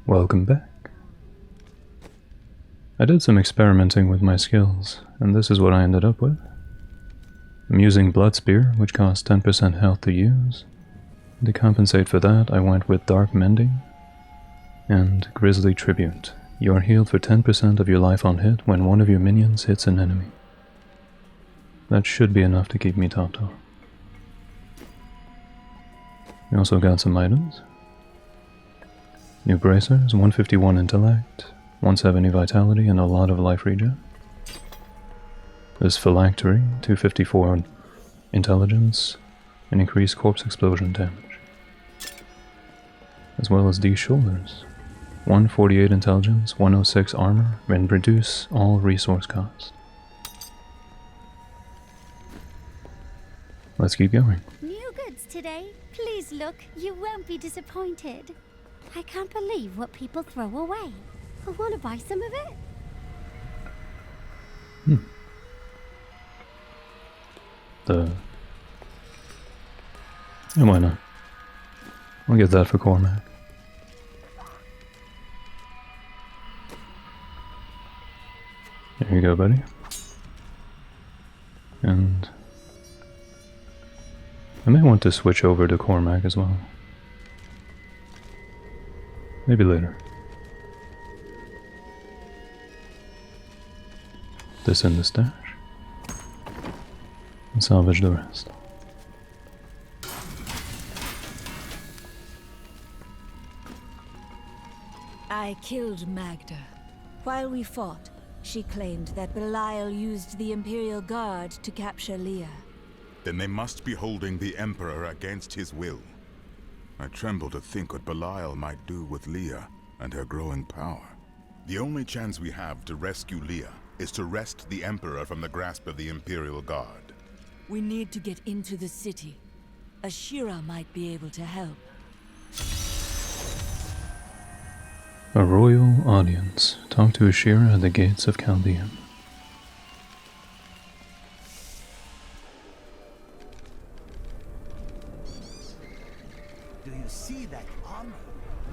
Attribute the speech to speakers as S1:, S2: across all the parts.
S1: Welcome back. I did some experimenting with my skills, and this is what I ended up with. I'm using Blood Spear, which costs 10% health to use. To compensate for that, I went with Dark Mending and Grisly Tribute. You are healed for 10% of your life on hit when one of your minions hits an enemy. That should be enough to keep me topped off. We also got some items. New bracers, 151 intellect, 170 vitality, and a lot of life regen. There's phylactery, 254 intelligence, and increased corpse explosion damage. As well as these shoulders, 148 intelligence, 106 armor, and reduce all resource cost. Let's keep going.
S2: New goods today. Please look, you won't be disappointed. I can't believe what people throw away. I want to buy some of it.
S1: And why not? I'll get that for Cormac. There you go, buddy. And I may want to switch over to Cormac as well. Maybe later. This in the stash. And salvage the rest.
S3: I killed Magda. While we fought, she claimed that Belial used the Imperial Guard to capture Leah.
S4: Then they must be holding the Emperor against his will. I tremble to think what Belial might do with Leah and her growing power. The only chance we have to rescue Leah is to wrest the Emperor from the grasp of the Imperial Guard.
S3: We need to get into the city. Ashira might be able to help.
S1: A royal audience. Talk to Ashira at the gates of CALDEUM.
S5: Do you see that armor?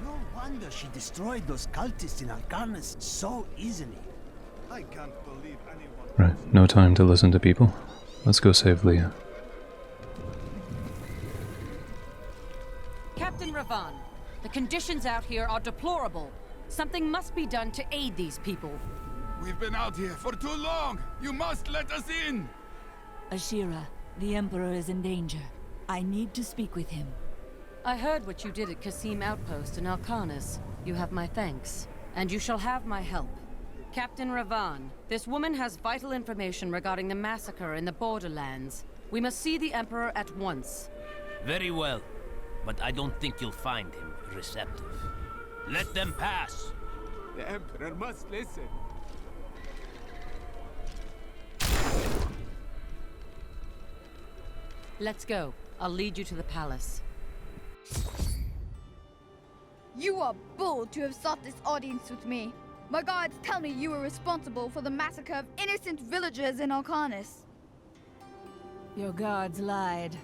S5: No wonder she destroyed those cultists in Alcarnus so easily. I can't believe anyone...
S1: Right, no time to listen to people. Let's go save Leah.
S6: Captain Ravan, the conditions out here are deplorable. Something must be done to aid these people.
S7: We've been out here for too long. You must let us in.
S3: Ashira, the Emperor is in danger. I need to speak with him.
S6: I heard what you did at Qasim Outpost in Alcarnus. You have my thanks, and you shall have my help. Captain Ravan, this woman has vital information regarding the massacre in the Borderlands. We must see the Emperor at once.
S8: Very well, but I don't think you'll find him receptive. Let them pass!
S7: The Emperor must listen.
S6: Let's go. I'll lead you to the palace.
S9: You are bold to have sought this audience with me. My guards tell me you were responsible for the massacre of innocent villagers in Alcarnus.
S3: Your guards lied.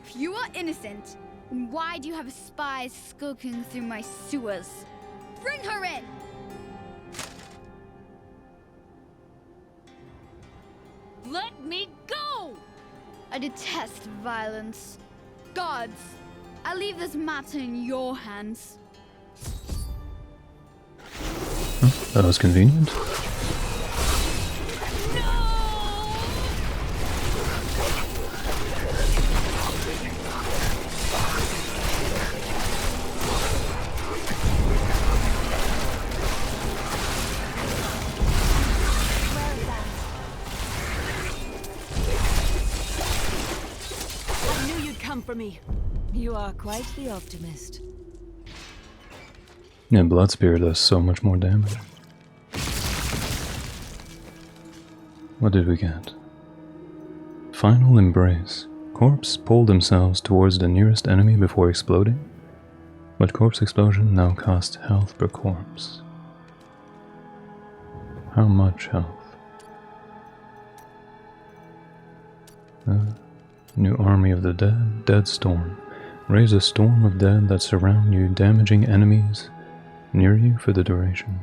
S9: If you are innocent, then why do you have spies skulking through my sewers? Bring her in!
S6: Let me go!
S9: I detest violence. Guards, I leave this matter in your hands.
S1: That was convenient.
S3: I knew you'd come for me. You are quite the optimist.
S1: Yeah, Blood Spear does so much more damage. What did we get? Final Embrace. Corpse pulled themselves towards the nearest enemy before exploding, but corpse explosion now costs health per corpse. How much health? New army of the dead, dead storm. Raise a storm of dead that surround you, damaging enemies near you for the duration.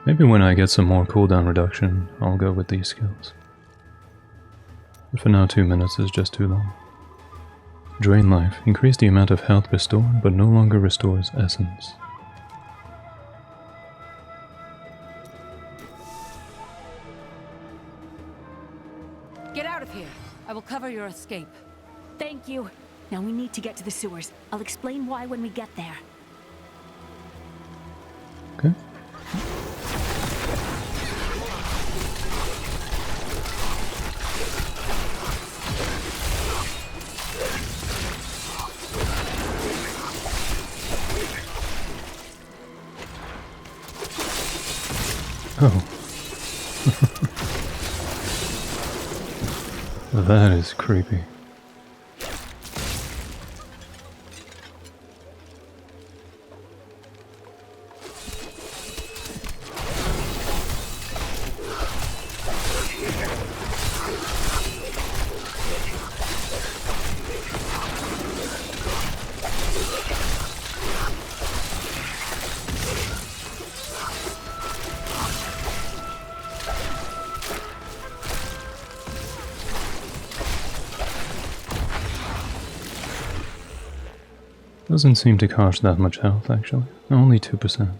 S1: Maybe when I get some more cooldown reduction, I'll go with these skills. But for now, 2 minutes is just too long. Drain life. Increase the amount of health restored, but no longer restores essence.
S6: Get out of here. I will cover your escape.
S3: Thank you. Now we need to get to the sewers. I'll explain why when we get there.
S1: Okay. Oh. That is creepy. Doesn't seem to cost that much health, actually. Only 2%.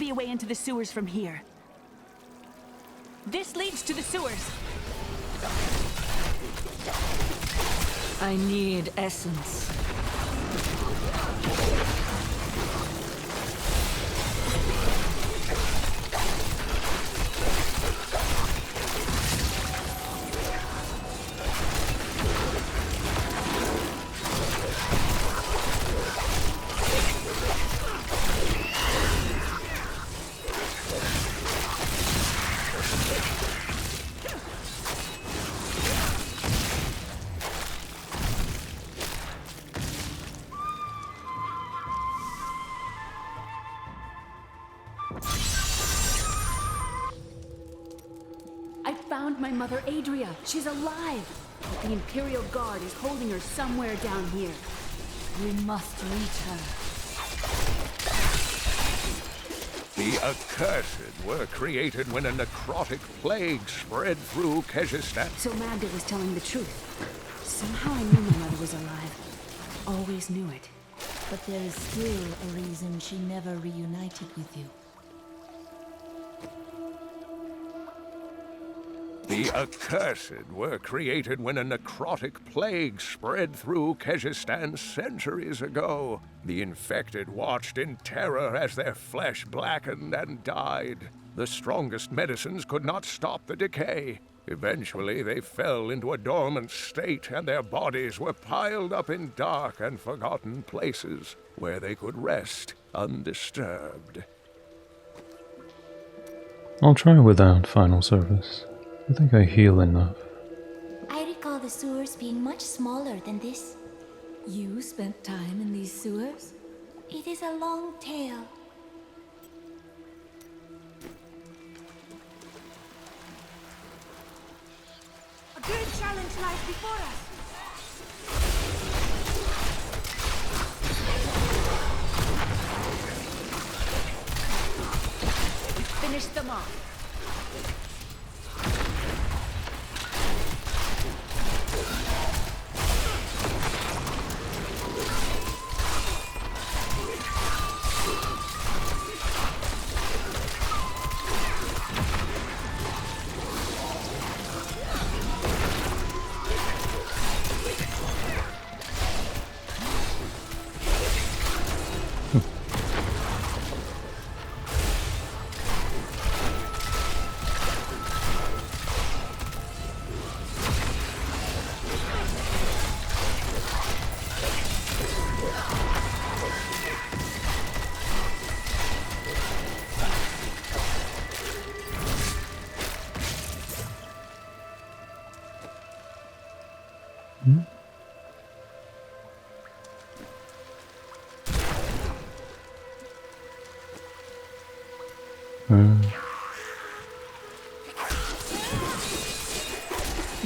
S3: A way into the sewers from here. This leads to the sewers.
S6: I need essence.
S3: My mother, Adria. She's alive. But the Imperial Guard is holding her somewhere down here. We must reach her.
S10: The Accursed were created when a necrotic plague spread through Kyrgyzstan.
S3: So Magda was telling the truth. Somehow I knew my mother was alive. Always knew it.
S11: But there is still a reason she never reunited with you.
S10: The The Accursed were created when a necrotic plague spread through Kyrgyzstan centuries ago. The infected watched in terror as their flesh blackened and died. The strongest medicines could not stop the decay. Eventually, they fell into a dormant state, and their bodies were piled up in dark and forgotten places where they could rest undisturbed.
S1: I'll try without final service. I think I heal enough.
S11: I recall the sewers being much smaller than this.
S3: You spent time in these sewers?
S11: It is a long tale.
S3: A great challenge lies before us. Finish them off.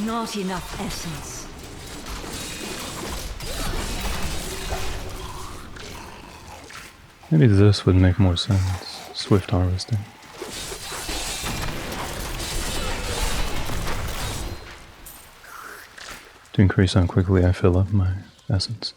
S3: Not enough essence.
S1: Maybe this would make more sense. Swift harvesting. To increase how quickly I fill up my essence.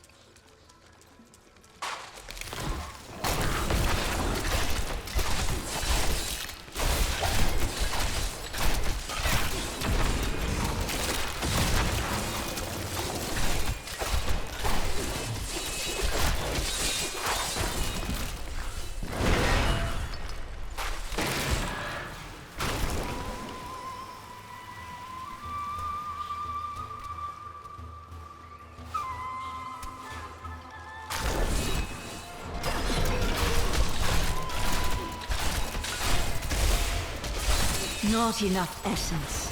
S3: Not enough essence.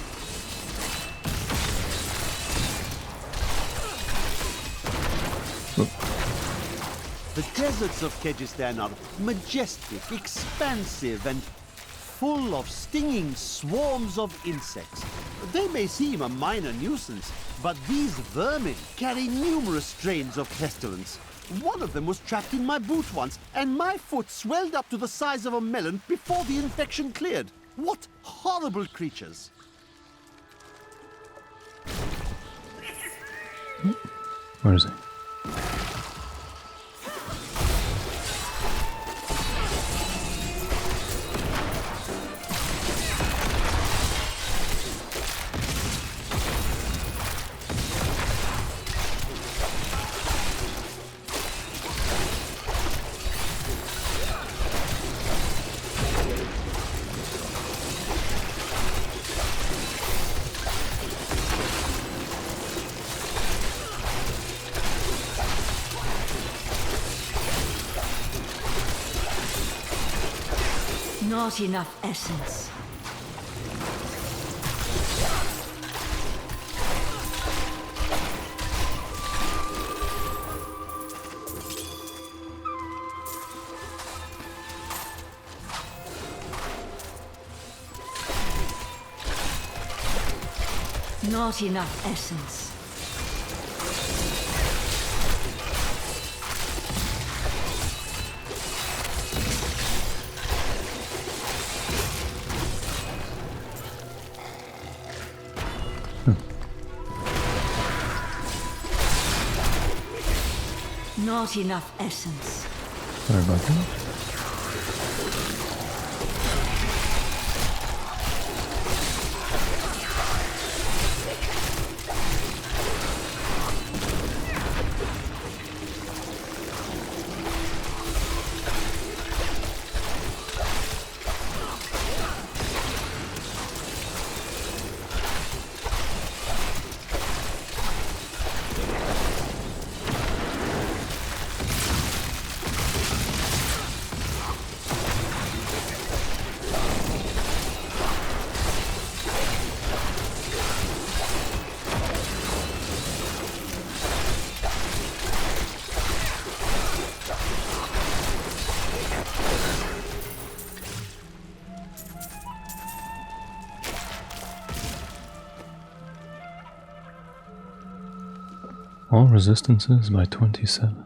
S5: The deserts of Kyrgyzstan are majestic, expansive, and full of stinging swarms of insects. They may seem a minor nuisance, but these vermin carry numerous strains of pestilence. One of them was trapped in my boot once, and my foot swelled up to the size of a melon before the infection cleared. What horrible creatures!
S1: Where is he?
S3: Not enough essence. Not enough essence. Not enough essence.
S1: Sorry about that. All resistances by 27.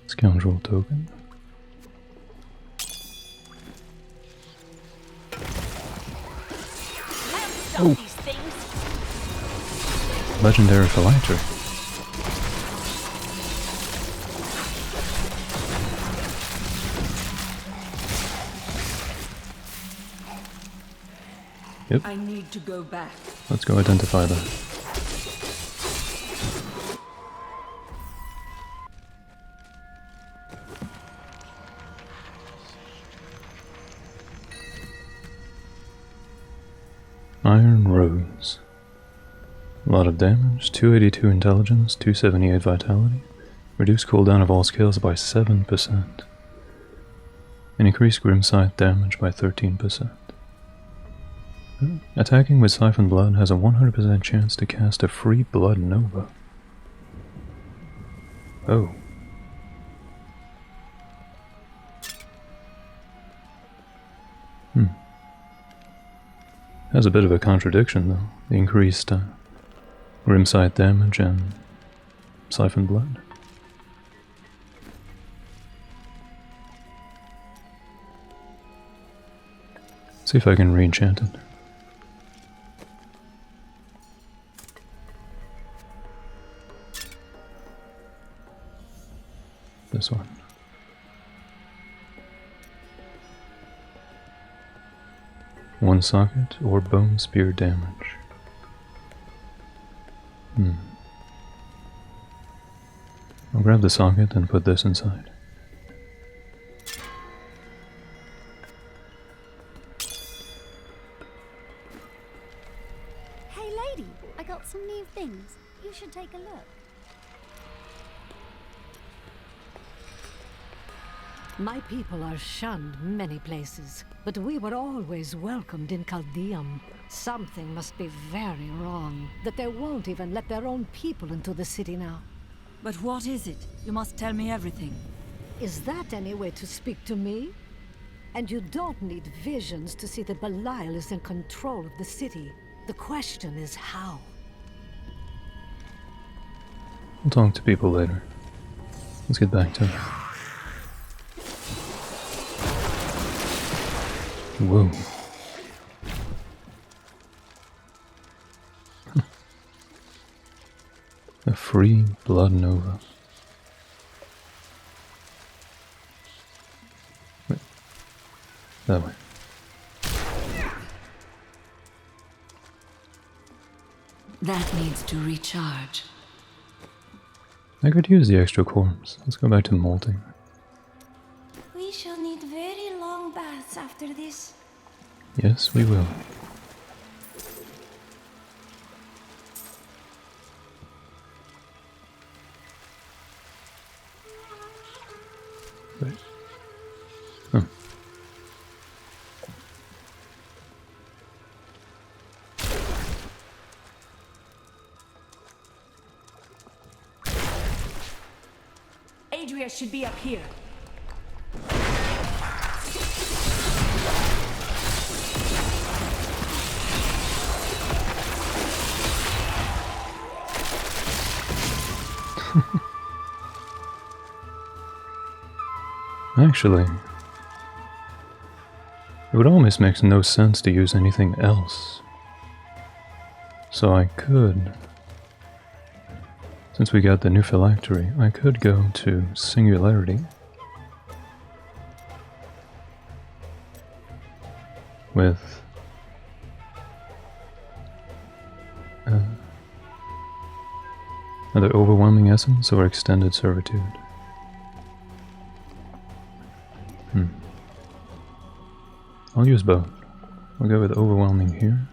S1: Scoundrel token. Oh. Legendary phylactery. Yep.
S3: I need to go back.
S1: Let's go identify that. Iron Rose. A lot of damage, 282 intelligence, 278 vitality. Reduce cooldown of all skills by 7%. And increase Grimsight damage by 13%. Attacking with Siphon Blood has a 100% chance to cast a free Blood Nova. Oh. Has a bit of a contradiction though. The increased Grimsight damage and Siphon Blood. See if I can re-enchant it. This one. One socket or bone spear damage. I'll grab the socket and put this inside.
S2: Hey lady, I got some new things. You should take a look.
S12: My people are shunned many places, but we were always welcomed in CALDEUM. Something must be very wrong, that they won't even let their own people into the city now.
S3: But what is it? You must tell me everything.
S12: Is that any way to speak to me? And you don't need visions to see that Belial is in control of the city. The question is how?
S1: We'll talk to people later. Let's get back to it. Whoa. A free Blood Nova. Wait. That way.
S3: That needs to recharge.
S1: I could use the extra corpse. Let's go back to molting.
S11: We shall need very long baths after this.
S1: Yes, we will. Right. Huh.
S3: Adria should be up here.
S1: Actually, it would almost make no sense to use anything else. So I could, since we got the new phylactery, I could go to Singularity with either Overwhelming Essence or Extended Servitude. I'll use both. We'll go with Overwhelming here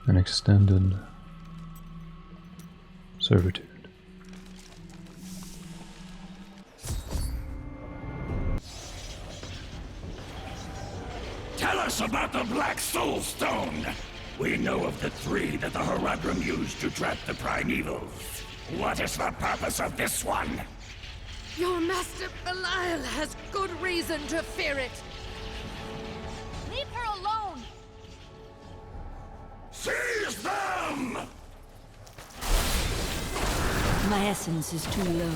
S1: and Extended Servitude.
S13: Tell us about the Black Soul Stone! We know of the three that the Horadrim used to trap the Primevals. What is the purpose of this one?
S6: Your master Belial has good reason to fear it.
S9: Leave her alone!
S13: Freeze them!
S3: My essence is too low.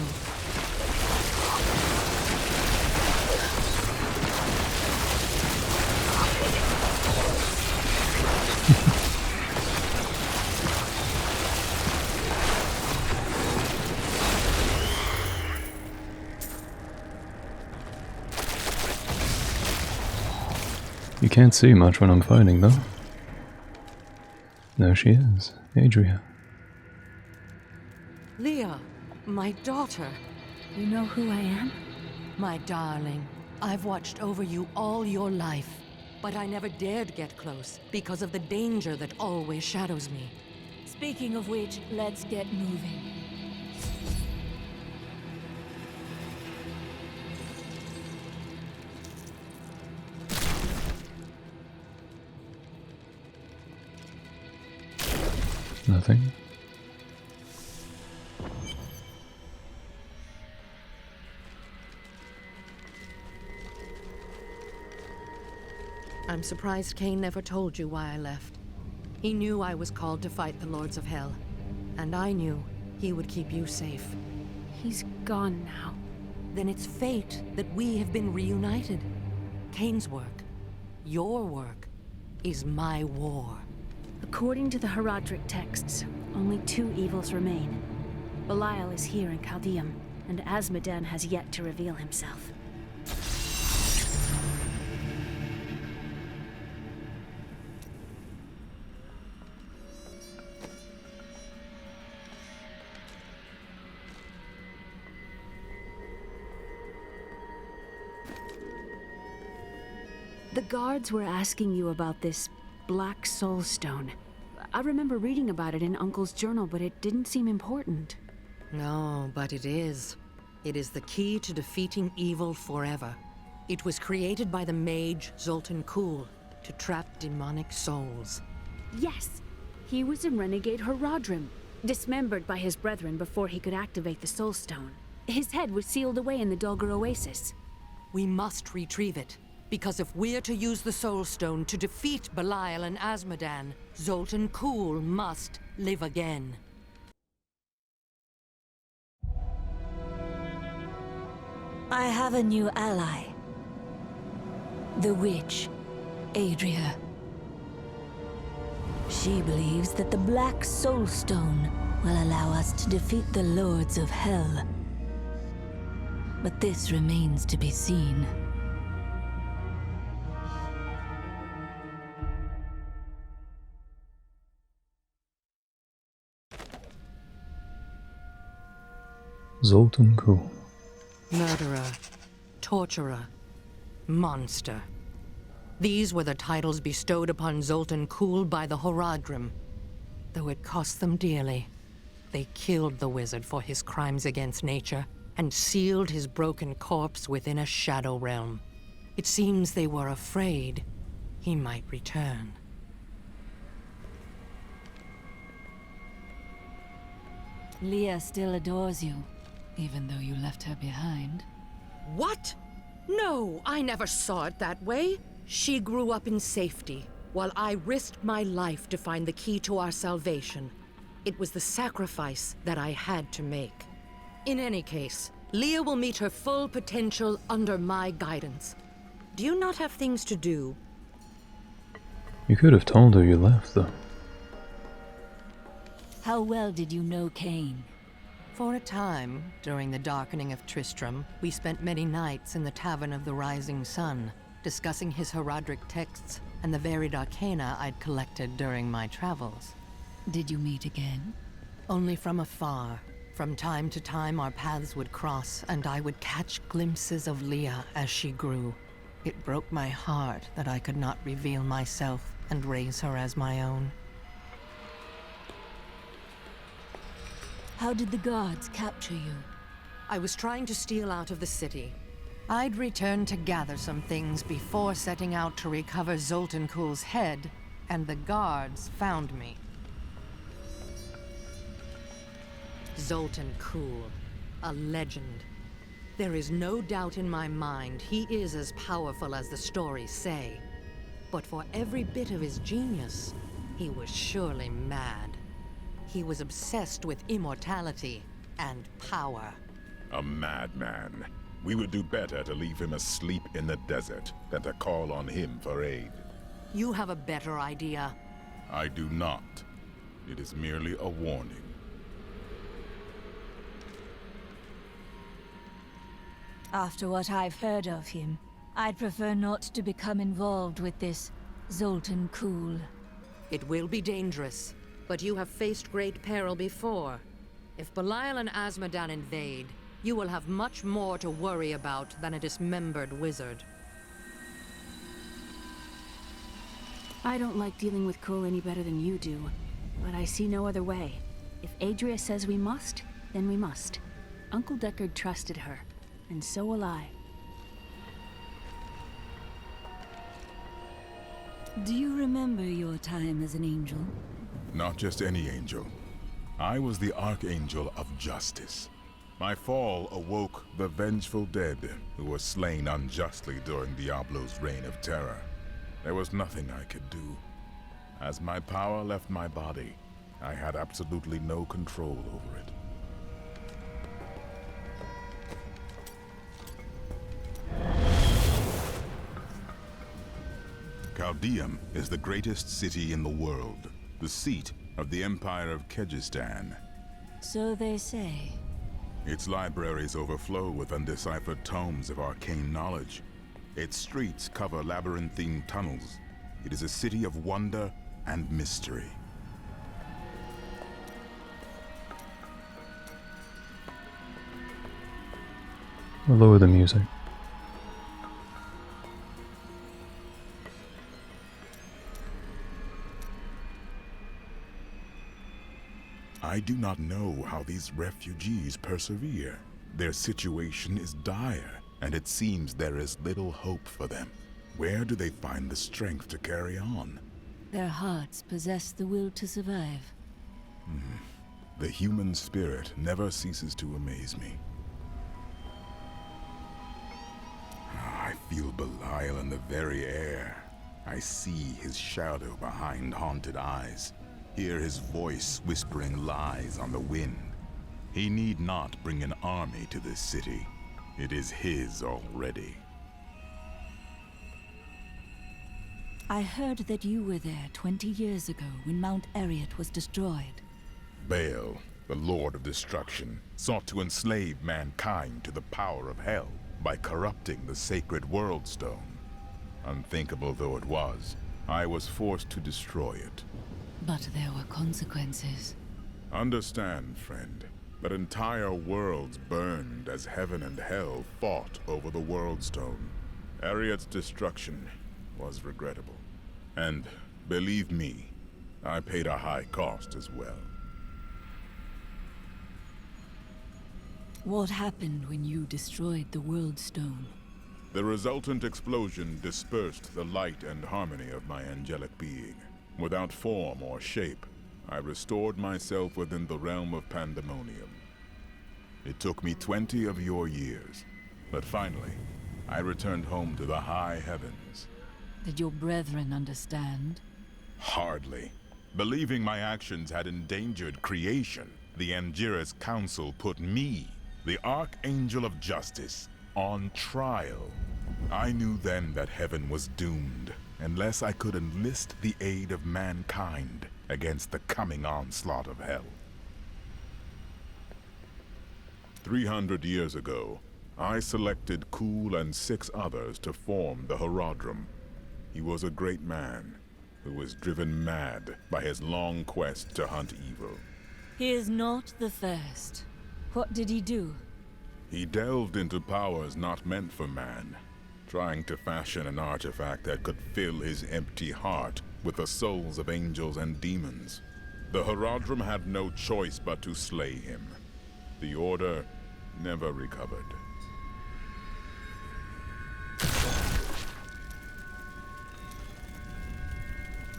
S1: You can't see much when I'm fighting, though. There she is, Adria.
S6: Leah, my daughter.
S3: You know who I am?
S6: My darling, I've watched over you all your life, but I never dared get close because of the danger that always shadows me.
S3: Speaking of which, let's get moving.
S1: Nothing.
S6: I'm surprised Cain never told you why I left. He knew I was called to fight the Lords of Hell, and I knew he would keep you safe.
S3: He's gone now.
S6: Then it's fate that we have been reunited. Cain's work, your work, is my war.
S14: According to the Heraldric texts, only 2 evils remain. Belial is here in CALDEUM, and Azmodan has yet to reveal himself. The guards were asking you about this Black Soul Stone. I remember reading about it in Uncle's journal, but it didn't seem important.
S6: No, but it is. It is the key to defeating evil forever. It was created by the mage Zoltan Kuhl to trap demonic souls.
S14: Yes, he was a renegade Horadrim, dismembered by his brethren before he could activate the Soul Stone. His head was sealed away in the DAHLGUR Oasis.
S6: We must retrieve it. Because if we're to use the Soul Stone to defeat Belial and Azmodan, Zoltan Kuhl must live again.
S3: I have a new ally. The witch, Adria. She believes that the Black Soul Stone will allow us to defeat the Lords of Hell. But this remains to be seen.
S1: Zoltan Kuhl.
S6: Murderer, torturer, monster. These were the titles bestowed upon Zoltan Kuhl by the Horadrim. Though it cost them dearly, they killed the wizard for his crimes against nature and sealed his broken corpse within a shadow realm. It seems they were afraid he might return.
S3: Leah still adores you, even though you left her behind.
S6: What? No, I never saw it that way. She grew up in safety, while I risked my life to find the key to our salvation. It was the sacrifice that I had to make. In any case, Leah will meet her full potential under my guidance. Do you not have things to do?
S1: You could have told her you left, though.
S3: How well did you know Cain?
S6: For a time, during the darkening of Tristram, we spent many nights in the Tavern of the Rising Sun, discussing his Heraldric texts and the varied arcana I'd collected during my travels.
S3: Did you meet again?
S6: Only from afar. From time to time our paths would cross, and I would catch glimpses of Leah as she grew. It broke my heart that I could not reveal myself and raise her as my own.
S3: How did the guards capture you?
S6: I was trying to steal out of the city. I'd returned to gather some things before setting out to recover Zoltan Kuhl's head, and the guards found me. Zoltan Kuhl, a legend. There is no doubt in my mind he is as powerful as the stories say. But for every bit of his genius,
S15: He was surely mad. He was obsessed with immortality and power.
S4: A madman. We would do better to leave him asleep in the desert than to call on him for aid.
S15: You have a better idea.
S4: I do not. It is merely a warning.
S3: After what I've heard of him, I'd prefer not to become involved with this Zoltan Kuhl.
S15: It will be dangerous, but you have faced great peril before. If Belial and Azmodan invade, you will have much more to worry about than a dismembered wizard.
S14: I don't like dealing with Kuhl any better than you do, but I see no other way. If Adria says we must, then we must. Uncle Deckard trusted her, and so will I.
S3: Do you remember your time as an angel?
S4: Not just any angel. I was the Archangel of Justice. My fall awoke the vengeful dead who were slain unjustly during Diablo's reign of terror. There was nothing I could do. As my power left my body, I had absolutely no control over it. CALDEUM is the greatest city in the world, the seat of the Empire of Kyrgyzstan.
S3: So they say.
S4: Its libraries overflow with undeciphered tomes of arcane knowledge. Its streets cover labyrinthine tunnels. It is a city of wonder and mystery.
S1: Lower the music.
S4: I do not know how these refugees persevere. Their situation is dire, and it seems there is little hope for them. Where do they find the strength to carry on?
S3: Their hearts possess the will to survive.
S4: The human spirit never ceases to amaze me. I feel Belial in the very air. I see his shadow behind haunted eyes. Hear his voice whispering lies on the wind. He need not bring an army to this city. It is his already.
S3: I heard that you were there 20 years ago when Mount Arreat was destroyed.
S4: Baal, the Lord of Destruction, sought to enslave mankind to the power of hell by corrupting the sacred World Stone. Unthinkable though it was, I was forced to destroy it.
S3: But there were consequences.
S4: Understand, friend, that entire worlds burned as heaven and hell fought over the World Stone. Arreat's destruction was regrettable. And, believe me, I paid a high cost as well.
S3: What happened when you destroyed the World Stone?
S4: The resultant explosion dispersed the light and harmony of my angelic being. Without form or shape, I restored myself within the realm of pandemonium. It took me 20 of your years, but finally, I returned home to the high heavens.
S3: Did your brethren understand?
S4: Hardly. Believing my actions had endangered creation, the Angiras Council put me, the Archangel of Justice, on trial. I knew then that heaven was doomed, unless I could enlist the aid of mankind against the coming onslaught of hell. 300 years ago, I selected Kuhl and 6 others to form the Horadrim. He was a great man who was driven mad by his long quest to hunt evil.
S3: He is not the first. What did he do?
S4: He delved into powers not meant for man, trying to fashion an artifact that could fill his empty heart with the souls of angels and demons. The Horadrim had no choice but to slay him. The Order never recovered.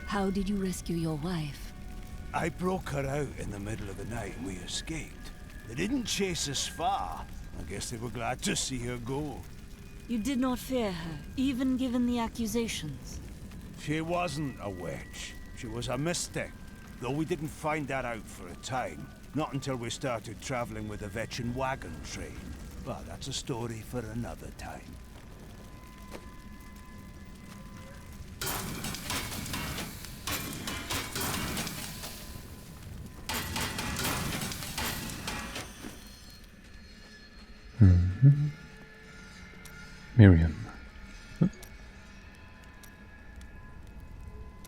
S3: How did you rescue your wife?
S16: I broke her out in the middle of the night and we escaped. They didn't chase us far. I guess they were glad to see her go.
S3: You did not fear her, even given the accusations.
S16: She wasn't a witch. She was a mystic, though we didn't find that out for a time. Not until we started traveling with the veteran wagon train. But that's a story for another time.
S1: Miriam.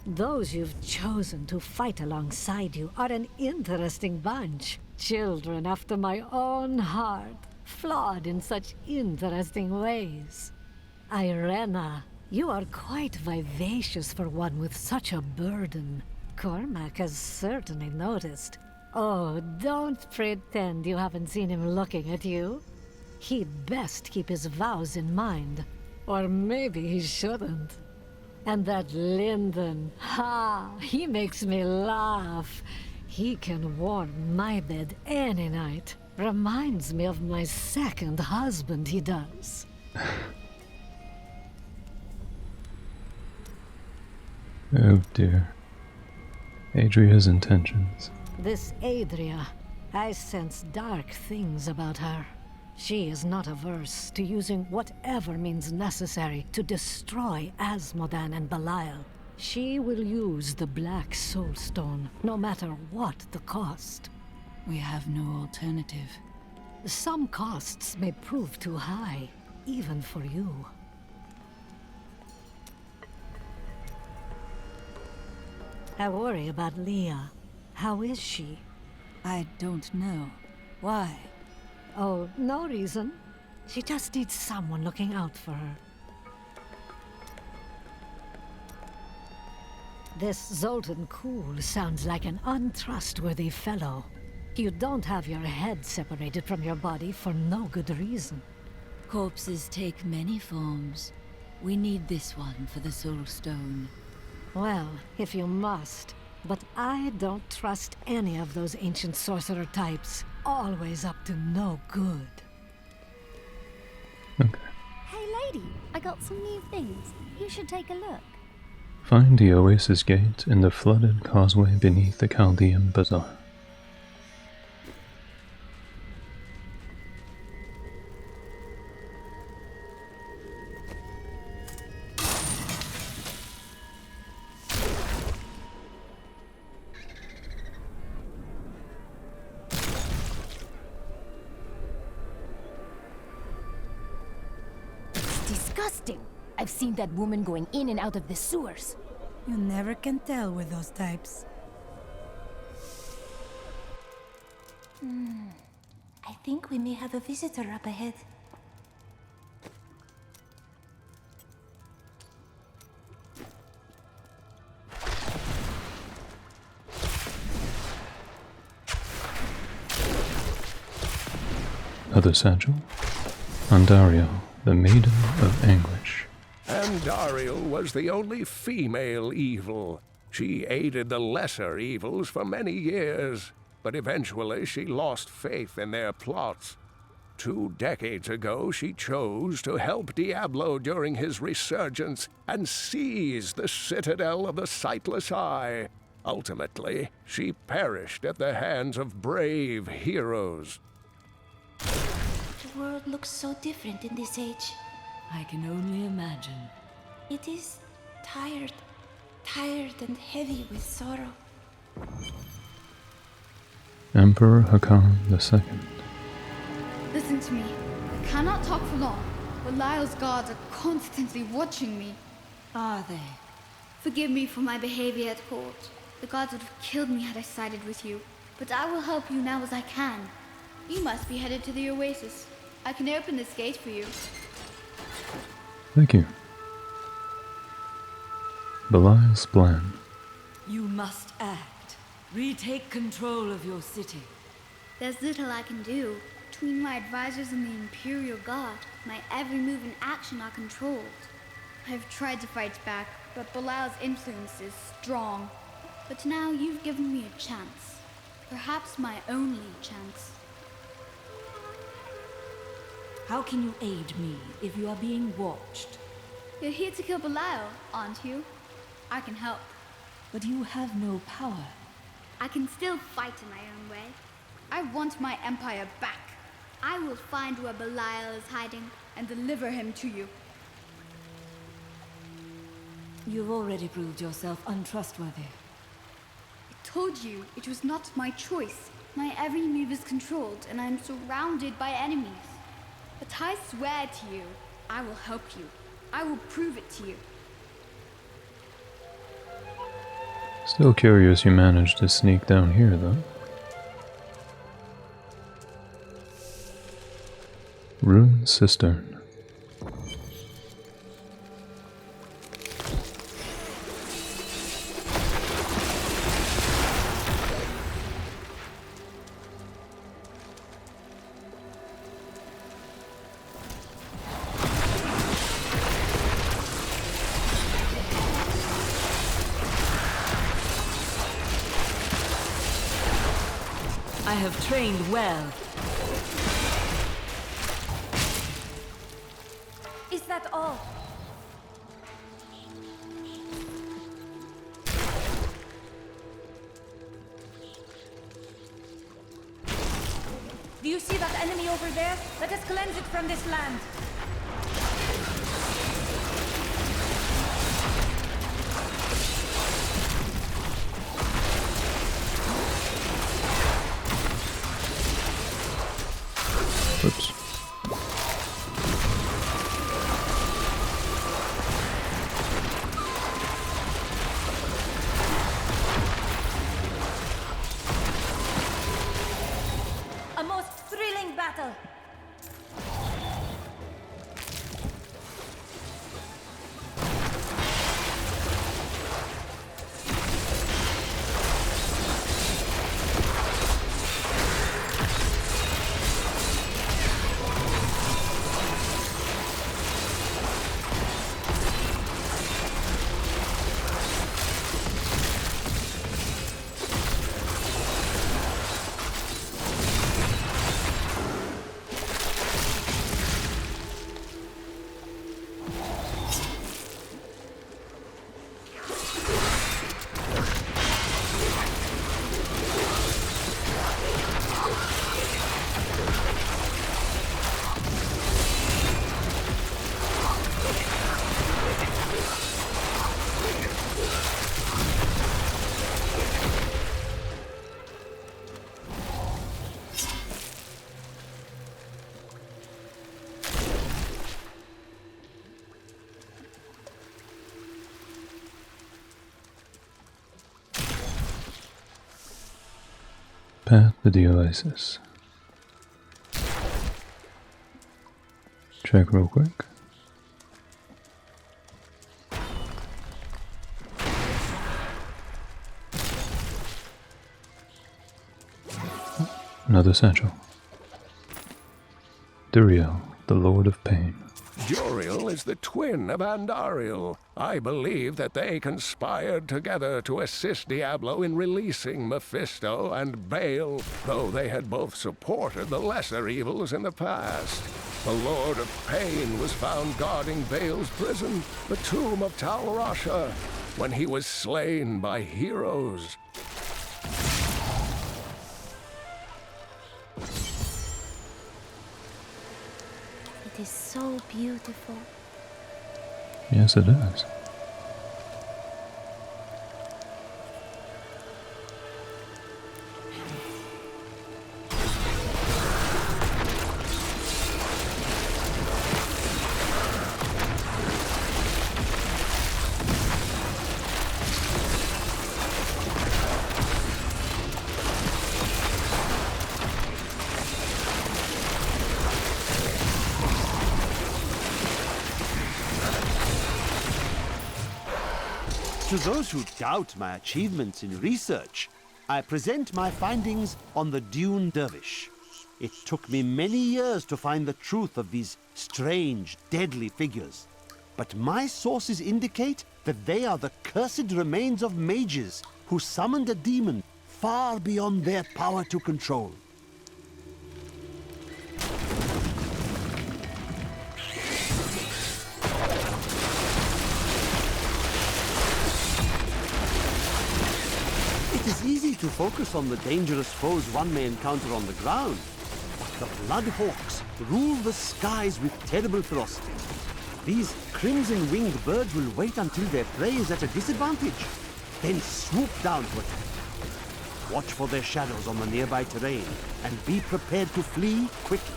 S12: Those you've chosen to fight alongside you are an interesting bunch. Children after my own heart, flawed in such interesting ways. Irena, you are quite vivacious for one with such a burden. Cormac has certainly noticed. Oh, don't pretend you haven't seen him looking at you. He'd best keep his vows in mind. Or maybe he shouldn't. And that Lyndon, he makes me laugh. He can warm my bed any night. Reminds me of my second husband, he does.
S1: Oh dear. Adria's intentions.
S12: This Adria, I sense dark things about her. She is not averse to using whatever means necessary to destroy Asmodan and Belial. She will use the Black Soulstone, no matter what the cost.
S14: We have no alternative.
S12: Some costs may prove too high, even for you. I worry about Leah. How is she?
S3: I don't know. Why?
S12: Oh, no reason. She just needs someone looking out for her. This Zoltan Kuhl sounds like an untrustworthy fellow. You don't have your head separated from your body for no good reason.
S3: Corpses take many forms. We need this one for the Soulstone.
S12: Well, if you must. But I don't trust any of those ancient sorcerer types. Always up to no good.
S2: Hey lady, I got some new things. You should take a look.
S1: Find the Oasis gate in the flooded causeway beneath the CALDEUM Bazaar.
S17: Disgusting! I've seen that woman going in and out of the sewers.
S18: You never can tell with those types.
S11: I think we may have a visitor up ahead.
S1: Other satchel. Andariel, the Maiden of Anguish.
S10: Andariel was the only female evil. She aided the lesser evils for many years, but eventually she lost faith in their plots. 2 decades ago, she chose to help Diablo during his resurgence and seize the citadel of the Sightless Eye. Ultimately, she perished at the hands of brave heroes.
S11: The world looks so different in this age.
S3: I can only imagine.
S11: It is tired and heavy with sorrow.
S1: Emperor Hakan II.
S9: Listen to me. I cannot talk for long. Belial's guards are constantly watching me.
S3: Are they?
S9: Forgive me for my behavior at court. The gods would have killed me had I sided with you. But I will help you now as I can. You must be headed to the Oasis. I can open this gate for you.
S1: Thank you. Belial's plan.
S3: You must act. Retake control of your city.
S9: There's little I can do. Between my advisors and the Imperial Guard, my every move and action are controlled. I've tried to fight back, but Belial's influence is strong. But now you've given me a chance. Perhaps my only chance.
S3: How can you aid me if you are being watched?
S9: You're here to kill Belial, aren't you? I can help.
S3: But you have no power.
S9: I can still fight in my own way. I want my empire back. I will find where Belial is hiding and deliver him to you.
S3: You've already proved yourself untrustworthy.
S9: I told you it was not my choice. My every move is controlled and I am surrounded by enemies. But I swear to you, I will help you. I will prove it to you.
S1: Still curious you managed to sneak down here, though. Rune Cistern.
S3: I have trained well.
S11: Is that all? Do you see that enemy over there? Let us cleanse it from this land.
S1: Oops.
S11: A most thrilling battle.
S1: Path to the OASIS. Check real quick. Another satchel. Duriel, the Lord of Pain.
S10: Duriel is the twin of Andariel. I believe that they conspired together to assist Diablo in releasing Mephisto and Baal, though they had both supported the lesser evils in the past. The Lord of Pain was found guarding Baal's prison, the tomb of Tal Rasha, when he was slain by heroes.
S11: It is so beautiful.
S1: Yes, it is.
S5: To those who doubt my achievements in research, I present my findings on the Dune Dervish. It took me many years to find the truth of these strange, deadly figures. But my sources indicate that they are the cursed remains of mages who summoned a demon far beyond their power to control. to focus on the dangerous foes one may encounter on the ground. But the Bloodhawks rule the skies with terrible ferocity. These crimson-winged birds will wait until their prey is at a disadvantage, then swoop down to attack. Watch for their shadows on the nearby terrain, and be prepared to flee quickly.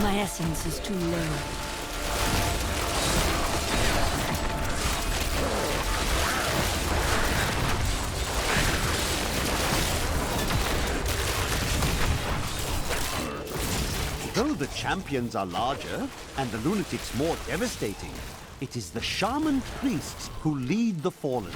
S3: My essence is too low.
S5: Though the champions are larger, and the lunatics more devastating, it is the shaman priests who lead the fallen.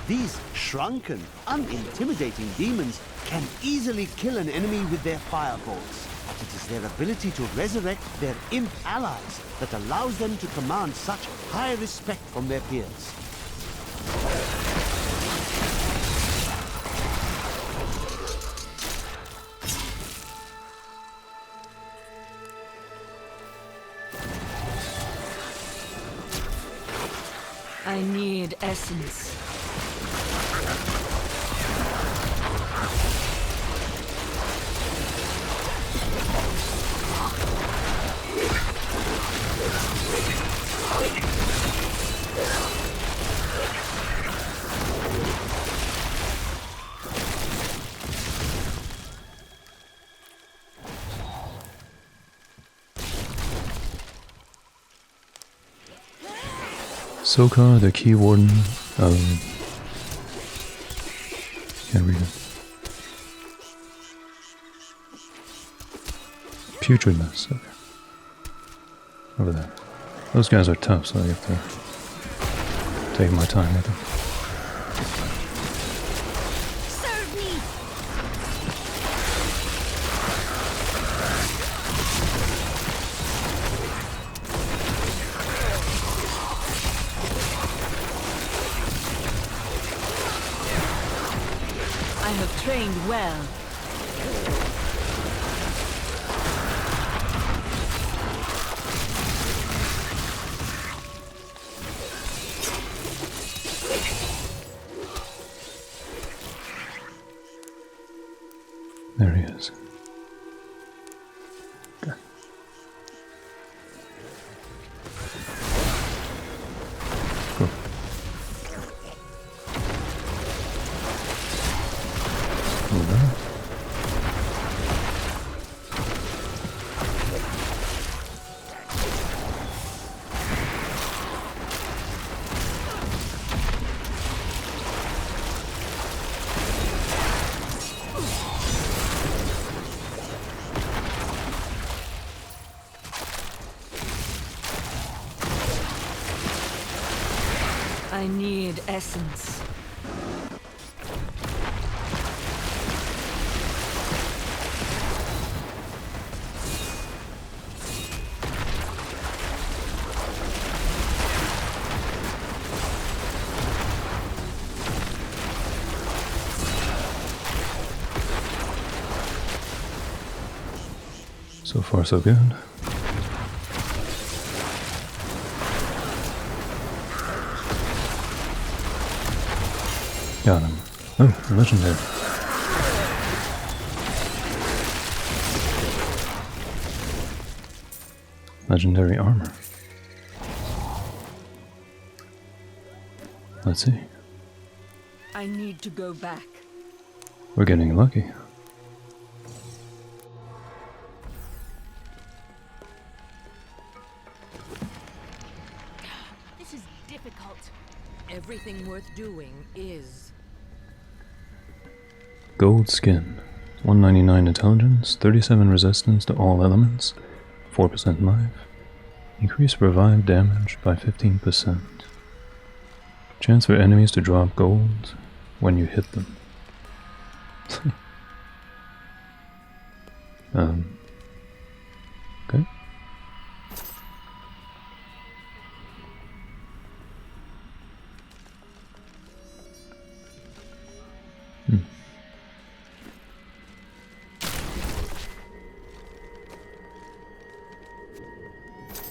S5: These shrunken, unintimidating demons can easily kill an enemy with their firebolts, but it is their ability to resurrect their imp allies that allows them to command such high respect from their peers.
S3: I need essence.
S1: Sokar, the key warden of... Can't read it. Putridness. Okay. Over there. Those guys are tough, so I have to take my time with them.
S3: Trained well.
S1: There he is. Okay. Cool.
S3: I need essence.
S1: So far, so good. Got him. Oh, legendary. Legendary armor. Let's see.
S3: I need to go back.
S1: We're getting lucky.
S15: This is difficult. Everything worth doing is.
S1: Gold skin. 199 intelligence, 37 resistance to all elements, 4% life. Increase revive damage by 15%. Chance for enemies to drop gold when you hit them. Okay.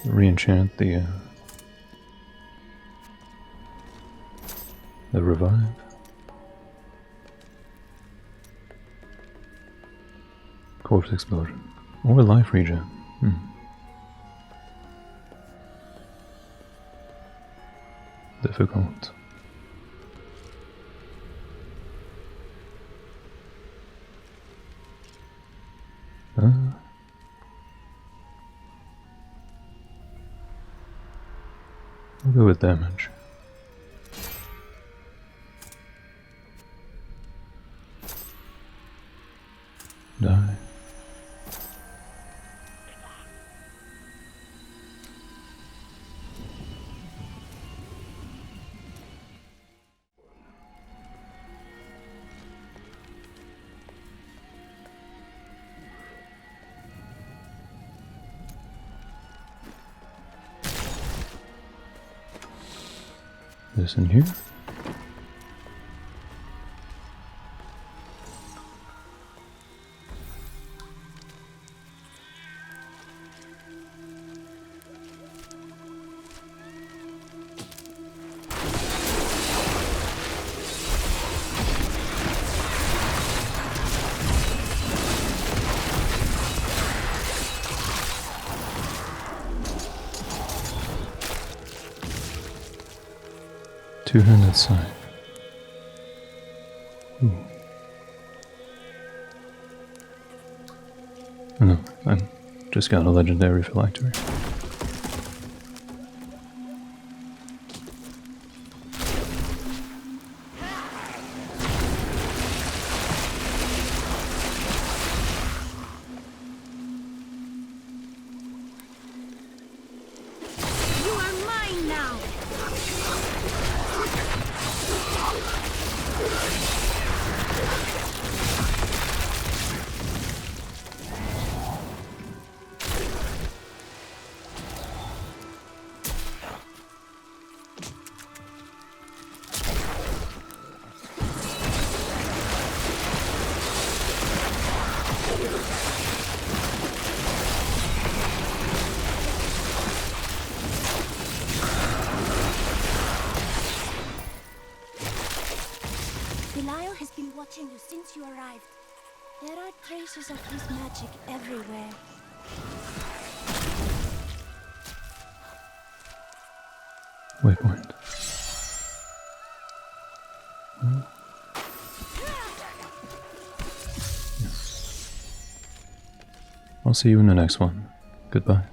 S1: Re-enchant the The revive. Corpse explosion. Or life regen. Difficult. We'll go with damage. Die. This in here. Two-handed scythe. Ooh. Oh no, I just got a legendary phylactery.
S11: Watching you since you arrived. There are traces of his magic everywhere.
S1: Waypoint. I'll see you in the next one. Goodbye.